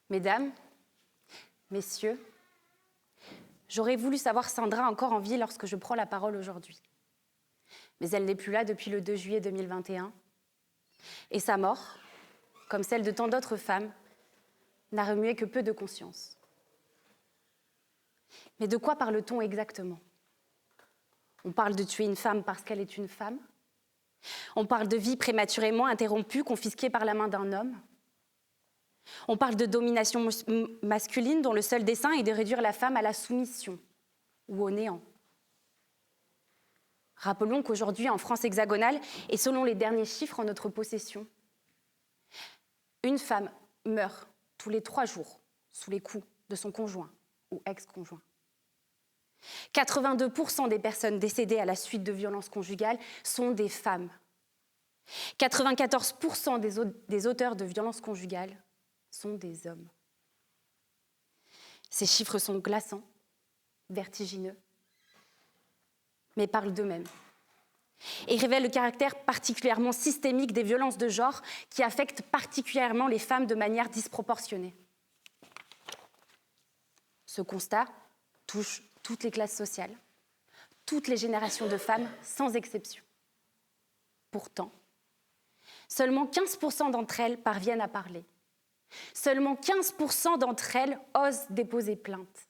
Mesdames, messieurs, j'aurais voulu savoir Sandra encore en vie lorsque je prends la parole aujourd'hui. Mais elle n'est plus là depuis le 2 juillet 2021. Et sa mort, comme celle de tant d'autres femmes, n'a remué que peu de conscience. Mais de quoi parle-t-on exactement? On parle de tuer une femme parce qu'elle est une femme? On parle de vie prématurément interrompue, confisquée par la main d'un homme? On parle de domination masculine dont le seul dessein est de réduire la femme à la soumission ou au néant. Rappelons qu'aujourd'hui, en France hexagonale, et selon les derniers chiffres en notre possession, une femme meurt tous les 3 jours sous les coups de son conjoint ou ex-conjoint. 82% des personnes décédées à la suite de violences conjugales sont des femmes. 94% des auteurs de violences conjugales sont des hommes. Ces chiffres sont glaçants, vertigineux, mais parlent d'eux-mêmes et révèlent le caractère particulièrement systémique des violences de genre qui affectent particulièrement les femmes de manière disproportionnée. Ce constat touche toutes les classes sociales, toutes les générations de femmes, sans exception. Pourtant, seulement 15% d'entre elles parviennent à parler. Seulement 15% d'entre elles osent déposer plainte.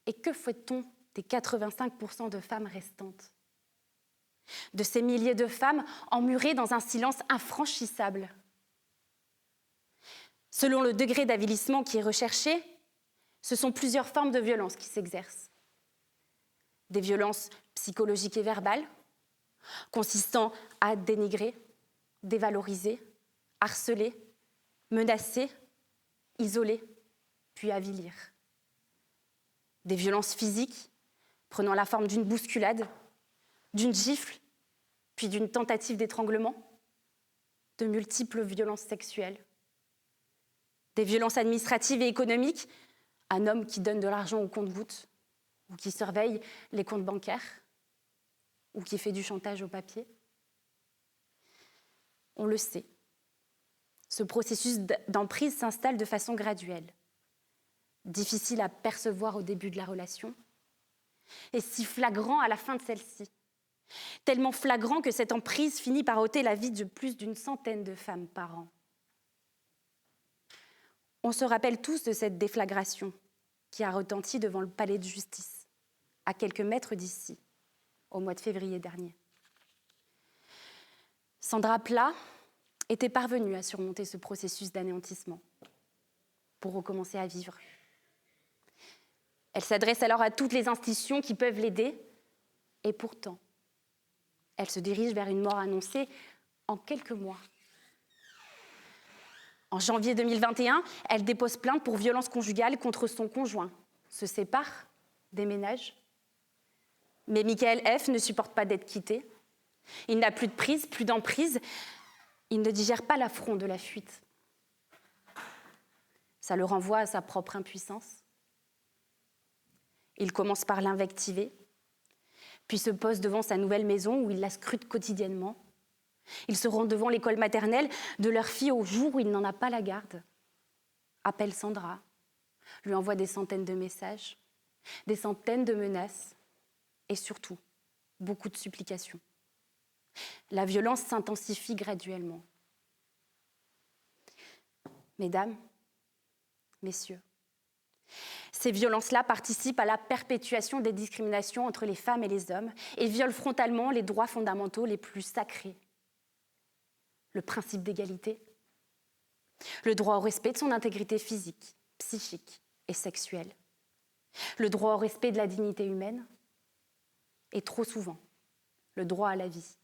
Et que fait-on des 85% de femmes restantes? De ces milliers de femmes emmurées dans un silence infranchissable. Selon le degré d'avilissement qui est recherché, ce sont plusieurs formes de violence qui s'exercent. Des violences psychologiques et verbales, consistant à dénigrer, dévaloriser, harceler, menacer, isoler, puis avilir. Des violences physiques, prenant la forme d'une bousculade, d'une gifle, puis d'une tentative d'étranglement, de multiples violences sexuelles. Des violences administratives et économiques, un homme qui donne de l'argent au compte-gouttes, ou qui surveille les comptes bancaires, ou qui fait du chantage au papier. On le sait, ce processus d'emprise s'installe de façon graduelle, difficile à percevoir au début de la relation, et si flagrant à la fin de celle-ci, tellement flagrant que cette emprise finit par ôter la vie de plus d'une centaine de femmes par an. On se rappelle tous de cette déflagration qui a retenti devant le palais de justice, à quelques mètres d'ici, au mois de février dernier. Sandra Plat était parvenue à surmonter ce processus d'anéantissement pour recommencer à vivre. Elle s'adresse alors à toutes les institutions qui peuvent l'aider, et pourtant, elle se dirige vers une mort annoncée en quelques mois. En janvier 2021, elle dépose plainte pour violence conjugale contre son conjoint, se sépare, déménage. Mais Michael F. ne supporte pas d'être quitté. Il n'a plus de prise, plus d'emprise. Il ne digère pas l'affront de la fuite. Ça le renvoie à sa propre impuissance. Il commence par l'invectiver, puis se pose devant sa nouvelle maison où il la scrute quotidiennement. Il se rend devant l'école maternelle de leur fille au jour où il n'en a pas la garde. Appelle Sandra, lui envoie des centaines de messages, des centaines de menaces et surtout, beaucoup de supplications. La violence s'intensifie graduellement. Mesdames, messieurs, ces violences-là participent à la perpétuation des discriminations entre les femmes et les hommes et violent frontalement les droits fondamentaux les plus sacrés. Le principe d'égalité, le droit au respect de son intégrité physique, psychique et sexuelle, le droit au respect de la dignité humaine et trop souvent, le droit à la vie.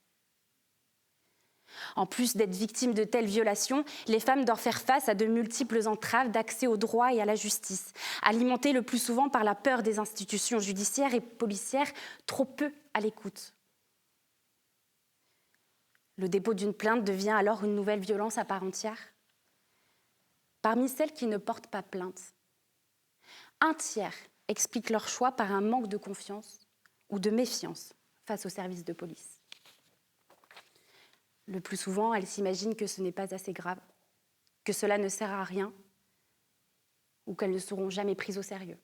En plus d'être victimes de telles violations, les femmes doivent faire face à de multiples entraves d'accès au droit et à la justice, alimentées le plus souvent par la peur des institutions judiciaires et policières, trop peu à l'écoute. Le dépôt d'une plainte devient alors une nouvelle violence à part entière. Parmi celles qui ne portent pas plainte, 1/3 expliquent leur choix par un manque de confiance ou de méfiance face aux services de police. Le plus souvent, elles s'imaginent que ce n'est pas assez grave, que cela ne sert à rien ou qu'elles ne seront jamais prises au sérieux.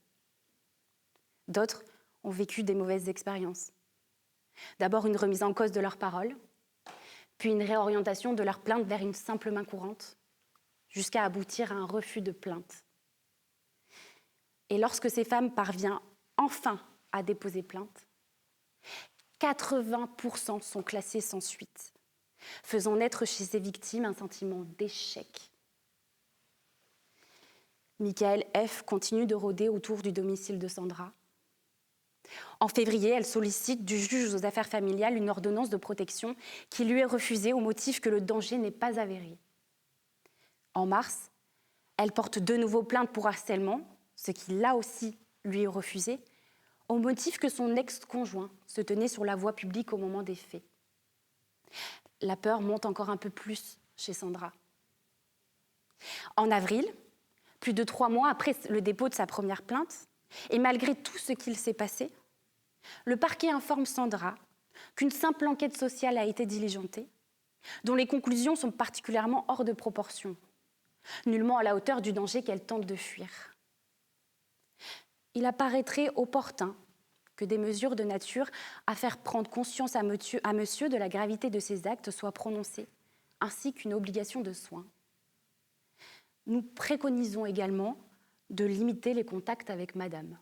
D'autres ont vécu des mauvaises expériences. D'abord une remise en cause de leurs paroles, puis une réorientation de leur plainte vers une simple main courante, jusqu'à aboutir à un refus de plainte. Et lorsque ces femmes parviennent enfin à déposer plainte, 80% sont classées sans suite, faisant naître chez ces victimes un sentiment d'échec. Michaël F. continue de rôder autour du domicile de Sandra. En février, elle sollicite du juge aux affaires familiales une ordonnance de protection qui lui est refusée au motif que le danger n'est pas avéré. En mars, elle porte de nouveau plainte pour harcèlement, ce qui là aussi lui est refusé, au motif que son ex-conjoint se tenait sur la voie publique au moment des faits. La peur monte encore un peu plus chez Sandra. En avril, plus de 3 mois après le dépôt de sa première plainte, et malgré tout ce qu'il s'est passé, le parquet informe Sandra qu'une simple enquête sociale a été diligentée, dont les conclusions sont particulièrement hors de proportion, nullement à la hauteur du danger qu'elle tente de fuir. Il apparaîtrait opportun que des mesures de nature à faire prendre conscience à monsieur de la gravité de ses actes soient prononcées, ainsi qu'une obligation de soins. Nous préconisons également de limiter les contacts avec madame.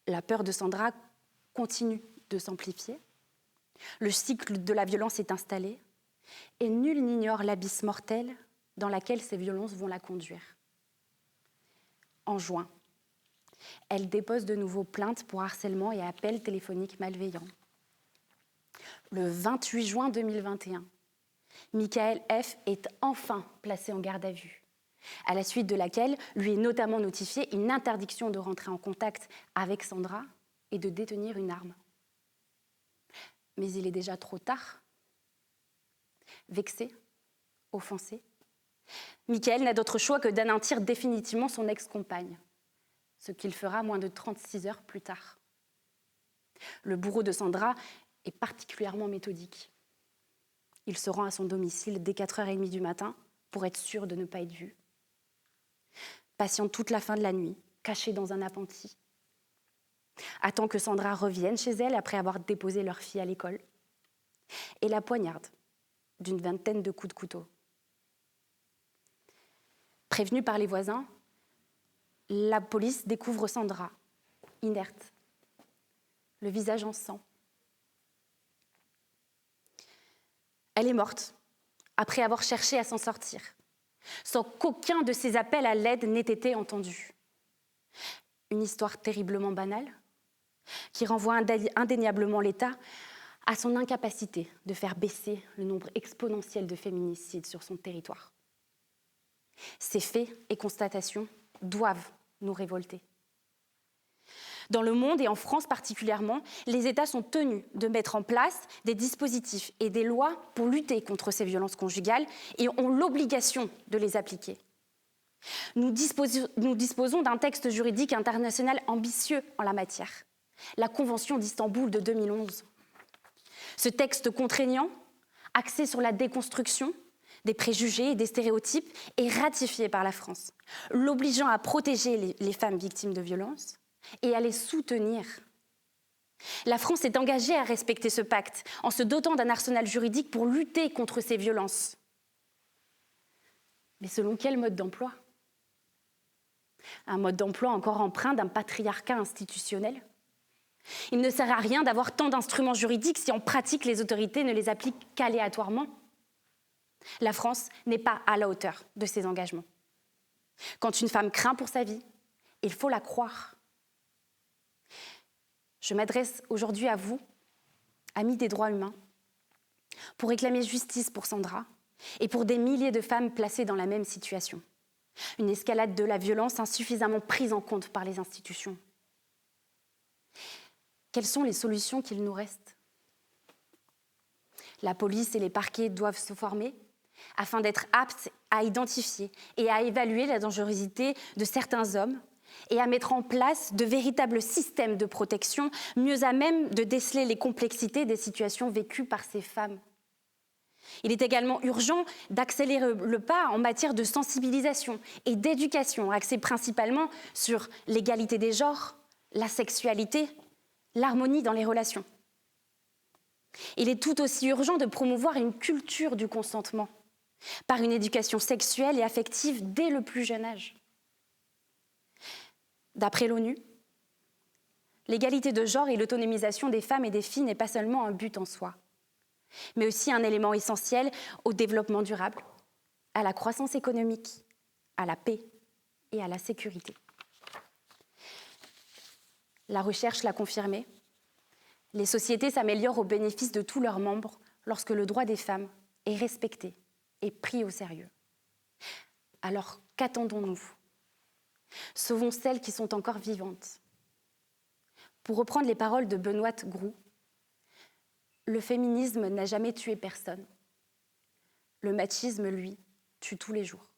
La peur de Sandra continue de s'amplifier. Le cycle de la violence est installé et nul n'ignore l'abysse mortel dans laquelle ces violences vont la conduire. En juin, elle dépose de nouveau plainte pour harcèlement et appel téléphonique malveillant. Le 28 juin 2021, Michaël F. est enfin placé en garde à vue, à la suite de laquelle lui est notamment notifiée une interdiction de rentrer en contact avec Sandra et de détenir une arme. Mais il est déjà trop tard. Vexé, offensé, Michaël n'a d'autre choix que d'anéantir définitivement son ex-compagne, ce qu'il fera moins de 36 heures plus tard. Le bourreau de Sandra est particulièrement méthodique. Il se rend à son domicile dès 4h30 du matin pour être sûr de ne pas être vu. Patiente toute la fin de la nuit, caché dans un appentis. Attend que Sandra revienne chez elle après avoir déposé leur fille à l'école. Et la poignarde d'une 20aine de coups de couteau. Prévenue par les voisins, la police découvre Sandra, inerte, le visage en sang. Elle est morte, après avoir cherché à s'en sortir, sans qu'aucun de ses appels à l'aide n'ait été entendu. Une histoire terriblement banale, qui renvoie indéniablement l'État à son incapacité de faire baisser le nombre exponentiel de féminicides sur son territoire. Ces faits et constatations doivent nous révolter. Dans le monde, et en France particulièrement, les États sont tenus de mettre en place des dispositifs et des lois pour lutter contre ces violences conjugales et ont l'obligation de les appliquer. Nous disposons d'un texte juridique international ambitieux en la matière, la Convention d'Istanbul de 2011. Ce texte contraignant, axé sur la déconstruction des préjugés et des stéréotypes, est ratifié par la France, l'obligeant à protéger les femmes victimes de violences et à les soutenir. La France est engagée à respecter ce pacte en se dotant d'un arsenal juridique pour lutter contre ces violences. Mais selon quel mode d'emploi ? Un mode d'emploi encore empreint d'un patriarcat institutionnel ? Il ne sert à rien d'avoir tant d'instruments juridiques si en pratique les autorités ne les appliquent qu'aléatoirement. La France n'est pas à la hauteur de ses engagements. Quand une femme craint pour sa vie, il faut la croire. Je m'adresse aujourd'hui à vous, amis des droits humains, pour réclamer justice pour Sandra et pour des milliers de femmes placées dans la même situation. Une escalade de la violence insuffisamment prise en compte par les institutions. Quelles sont les solutions qu'il nous reste ? La police et les parquets doivent se former afin d'être aptes à identifier et à évaluer la dangerosité de certains hommes et à mettre en place de véritables systèmes de protection mieux à même de déceler les complexités des situations vécues par ces femmes. Il est également urgent d'accélérer le pas en matière de sensibilisation et d'éducation, axée principalement sur l'égalité des genres, la sexualité, l'harmonie dans les relations. Il est tout aussi urgent de promouvoir une culture du consentement par une éducation sexuelle et affective dès le plus jeune âge. D'après l'ONU, l'égalité de genre et l'autonomisation des femmes et des filles n'est pas seulement un but en soi, mais aussi un élément essentiel au développement durable, à la croissance économique, à la paix et à la sécurité. La recherche l'a confirmé. Les sociétés s'améliorent au bénéfice de tous leurs membres lorsque le droit des femmes est respecté et pris au sérieux. Alors, qu'attendons-nous ? Sauvons celles qui sont encore vivantes. Pour reprendre les paroles de Benoît Groux, le féminisme n'a jamais tué personne. Le machisme, lui, tue tous les jours.